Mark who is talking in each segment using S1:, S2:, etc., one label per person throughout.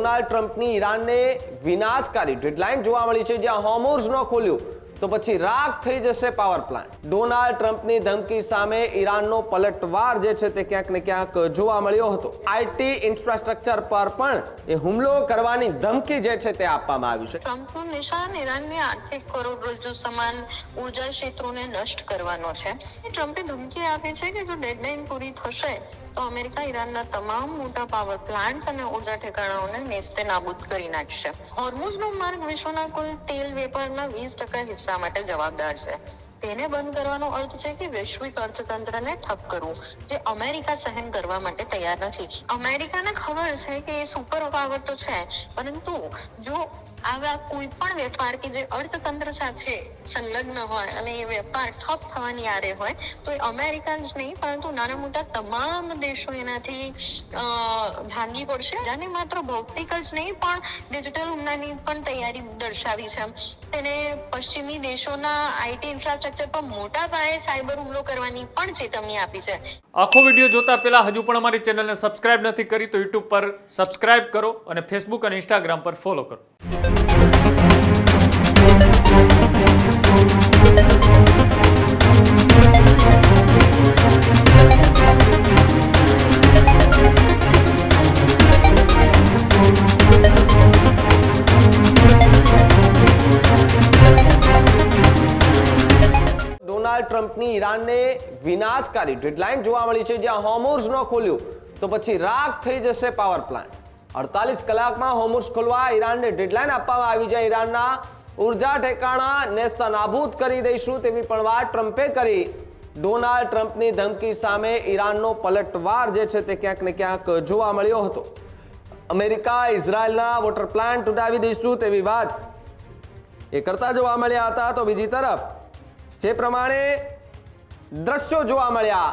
S1: Donald ટ્રમ્પની ઈરાનને વિનાશકારી deadline જોવા મળી છે, જ્યાં હોર્મુઝ ન ખોલ્યું તો પછી રાખ થઈ જશે પાવર પ્લાન્ટ. ડોનાલ્ડ ટ્રમ્પની ધમકી સામે ઈરાનનો પલટવાર જે છે તે ક્યાંક ને ક્યાંક જોવા મળ્યો હતો. આઈટી ઇન્ફ્રાસ્ટ્રક્ચર પર પણ એ હુમલો કરવાની ધમકી જે છે તે આપવામાં આવી છે.
S2: ટ્રમ્પનું નિશાન ઈરાનની આર્થિક કરોડરજ્જુ સમાન ઉર્જા ક્ષેત્રોને નષ્ટ કરવાનો છે. ટ્રમ્પે ધમકી આપી છે કે જો ડેડલાઇન પૂરી થશે તો અમેરિકા ઈરાનના તમામ મોટા પાવર પ્લાન્ટ્સ અને ઉર્જા ઠેકાણાઓને નેસ્તે નાબૂદ કરી નાખશે. હોર્મુઝનો માર્ગ વિશ્વના કુલ તેલ વેપારના 20% હિસ્સા માટે જવાબદાર છે. તેને બંધ કરવાનો અર્થ છે કે વૈશ્વિક અર્થતંત્રને ઠપ કરવું, જે અમેરિકા સહન કરવા માટે તૈયાર નથી. અમેરિકાને ખબર છે કે એ સુપર પાવર તો છે, પરંતુ જો આવા કોઈ પણ વેપાર કે જે અર્થતંત્ર સાથે સંલગ્ન હોય અને એ વેપાર ઠપ થવાની આરે હોય તો એ અમેરિકા જ નહીં પરંતુ નાના મોટા તમામ દેશો એનાથી ભાંગી પડશે. અને માત્ર ભૌતિક જ નહીં પણ ડિજિટલ હુમલાની પણ તૈયારી દર્શાવી છે. તેને પશ્ચિમી દેશોના આઈટી ઇન્ફ્રાસ્ટ્રક્ચર પર મોટા પાયે સાયબર હુમલો કરવાની પણ ચેતવણી આપી છે.
S3: આખો વિડીયો જોતા પહેલા હજુ પણ અમારી ચેનલને સબસ્ક્રાઇબ નથી કરી તો યુટ્યુબ પર સબસ્ક્રાઇબ કરો અને ફેસબુક અને ઇન્સ્ટાગ્રામ પર ફોલો કરો.
S1: ડોનાલ્ડ ટ્રમ્પની ઈરાનને વિનાશકારી ડેડલાઇન જોવા મળી છે, જ્યાં હોર્મુઝ ન ખોલ્યું તો પછી રાખ થઈ જશે પાવર પ્લાન્ટ. 48 કલાકમાં હોર્મુઝ ખોલવા ઈરાનને ડેડલાઇન આપવામાં આવી, જ્યાં ઈરાનના ઉર્જા ઠેકાણા નેસ્તનાબૂદ કરી દઈશું તેવી પણ વાત ટ્રમ્પે કરી. ડોનાલ્ડ ટ્રમ્પની ધમકી સામે ઈરાનનો પલટવાર જે છે તે ક્યાંક ને ક્યાંક જોવા મળ્યો હતો. અમેરિકા ઇઝરાયલના વોટર પ્લાન્ટ ઉડાવી દઈશું તેવી વાત એ કરતા જોવા મળ્યા હતા. તો બીજી તરફ જે પ્રમાણે દ્રશ્યો જોવા મળ્યા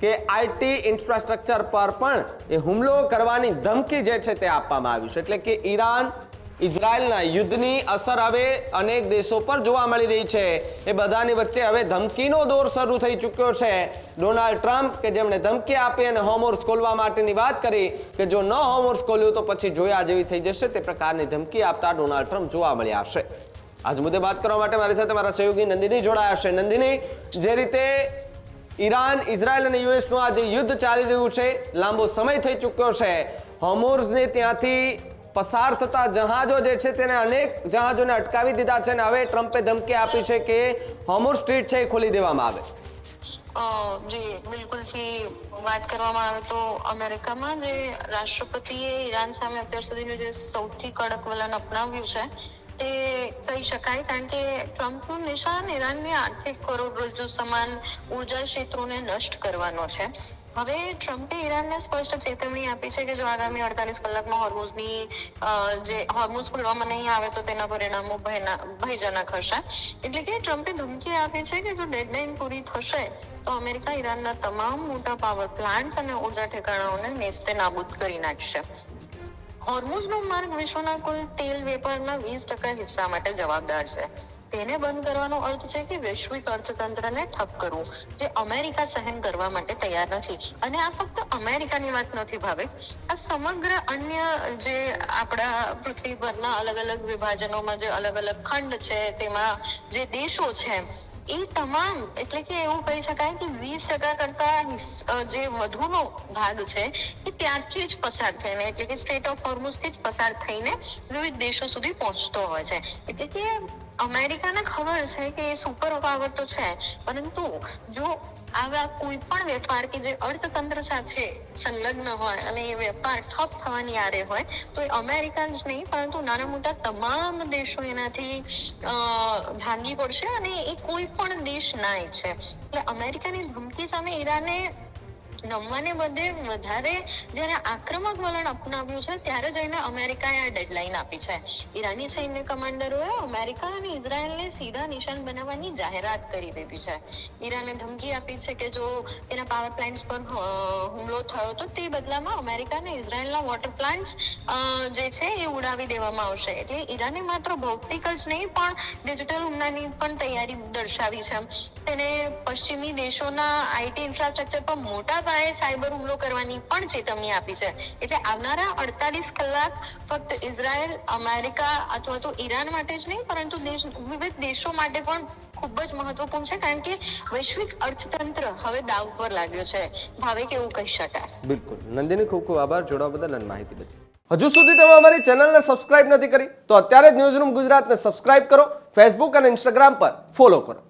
S1: કે આઈટી ઇન્ફ્રાસ્ટ્રક્ચર પર પણ એ હુમલો કરવાની ધમકી જે છે તે આપવામાં આવી છે. એટલે કે ઈરાન ઇઝરાયલના યુદ્ધની અસર હવે અનેક દેશો પર જોવા મળી રહી છે. એ બધાની વચ્ચે હવે ધમકીનો દોર શરૂ થઈ ચૂક્યો છે. ડોનાલ્ડ ટ્રમ્પ કે જેમણે ધમકી આપી અને હોર્મુઝ ખોલવા માટેની વાત કરી કે જો ન હોર્મુઝ ખોલ્યું તો પછી જોયા જેવી થઈ જશે, તે પ્રકારની ધમકી આપતા ડોનાલ્ડ ટ્રમ્પ જોવા મળ્યા છે. આજ મુદ્દે વાત કરવા માટે મારી સાથે મારા સહયોગી નંદિની જોડાયા છે. નંદિની, જે રીતે ઈરાન ઇઝરાયલ અને યુએસનું આ જે યુદ્ધ ચાલી રહ્યું છે, લાંબો સમય થઈ ચૂક્યો છે, હોર્મુઝને ત્યાંથી પસાર થતા જહાજો જે છે તેને અનેક જહાજોને અટકાવી દીધા છે અને હવે ટ્રમ્પે ધમકી આપી છે કે હોર્મુઝ સ્ટ્રીટ છે એ ખોલી દેવામાં આવે.
S2: જી બિલકુલથી વાત કરવામાં આવે તો અમેરિકામાં જે રાષ્ટ્રપતિએ ઈરાન સામે અત્યાર સુધીનું જે સૌથી કડક વલણ અપનાવ્યું છે તે કહી શકાય, કારણ કે ટ્રમ્પનું નિશાન ઈરાનની આર્થિક કરોડરજ્જુ સમાન ઉર્જા ક્ષેત્રોને નષ્ટ કરવાનો છે. હવે ટ્રમ્પે ઈરાનને સ્પષ્ટ ચેતવણી આપી છે કે જો આગામી 48 કલાકમાં હોર્મુઝ ખોલવામાં નહીં આવે તો તેના પરિણામો ભયજનક હશે. એટલે કે ટ્રમ્પે ધમકી આપી છે કે જો ડેડલાઇન પૂરી થશે તો અમેરિકા ઈરાનના તમામ મોટા પાવર પ્લાન્ટ્સ અને ઉર્જા ઠેકાણાઓને નેસ્તે નાબૂદ કરી નાખશે. હોર્મુઝનો માર્ગ વિશ્વના કુલ તેલ વેપારના 20% હિસ્સા માટે જવાબદાર છે. તેને બંધ કરવાનો અર્થ છે કે વૈશ્વિક અર્થતંત્રને ઠપ કરવું, જે અમેરિકા સહન કરવા માટે તૈયાર નથી. અને આ ફક્ત અમેરિકાની વાત નથી ભાવિક, આ સમગ્ર અન્ય જે આપણા પૃથ્વી પરના અલગ અલગ વિભાજનોમાં જે અલગ અલગ ખંડ છે તેમાં જે દેશો છે એ તમામ, એટલે કે એવું કહી શકાય કે 20% કરતા જે વધુનો ભાગ છે એ ત્યાંથી જ પસાર થઈને, એટલે કે સ્ટ્રેટ ઓફ હોર્મુઝથી જ પસાર થઈને વિવિધ દેશો સુધી પહોંચતો હોય છે. એટલે કે અમેરિકાને ખબર છે કે એ સુપર પાવર તો છે, પરંતુ જો આવા કોઈ પણ વેપાર કે જે અર્થતંત્ર સાથે સંલગ્ન હોય અને એ વેપાર ઠપ થવાની આરે હોય તો એ અમેરિકા જ નહીં પરંતુ નાના મોટા તમામ દેશો એનાથી ભાંગી પડશે અને એ કોઈ પણ દેશ ના ઈચ્છે. એટલે અમેરિકાની ધમકી સામે ઈરાને નમવાને બદલે વધારે જ્યારે આક્રમક વલણ અપનાવ્યું છે ત્યારે જઈને અમેરિકાએ આ ડેડલાઇન આપી છે. ઈરાની સૈન્ય કમાન્ડરોએ અમેરિકા અને ઇઝરાયલને સીધા નિશાન બનાવવાની જાહેરાત કરી દીધી છે. ઈરાને ધમકી આપી છે કે જો તેના પાવર પ્લાન્ટ્સ પર હુમલો થયો તો તે બદલામાં અમેરિકા અને ઇઝરાયલના વોટર પ્લાન્ટ્સ જે છે એ ઉડાવી દેવામાં આવશે. એટલે ઈરાને માત્ર ભૌતિક જ નહીં પણ ડિજિટલ હુમલાની પણ તૈયારી દર્શાવી છે. તેને પશ્ચિમી દેશોના આઈટી ઇન્ફ્રાસ્ટ્રક્ચર પર મોટા અમેરિકાએ સાયબર હુમલો કરવાની પણ ચેતવણી આપી છે. એટલે આવનારા 48 કલાક ફક્ત ઇઝરાયલ, અમેરિકા અથવા તો ઈરાન માટે જ નહીં, પરંતુ વિવિધ દેશો માટે પણ ખૂબ જ મહત્વપૂર્ણ છે, કારણ કે વૈશ્વિક અર્થતંત્ર હવે દાવ પર લાગ્યો છે. ભાવે કેવું કહી શકાય.
S1: બિલકુલ નંદિની, ખૂબ ખૂબ આભાર જોડાવા બદલ અને માહિતી બદલ. હજુ સુધી તમે અમારી ચેનલને સબસ્ક્રાઇબ નથી કરી તો અત્યારે જ ન્યૂઝરૂમ ગુજરાતને સબસ્ક્રાઇબ કરો, ફેસબુક અને ઇન્સ્ટાગ્રામ પર ફોલો કરો.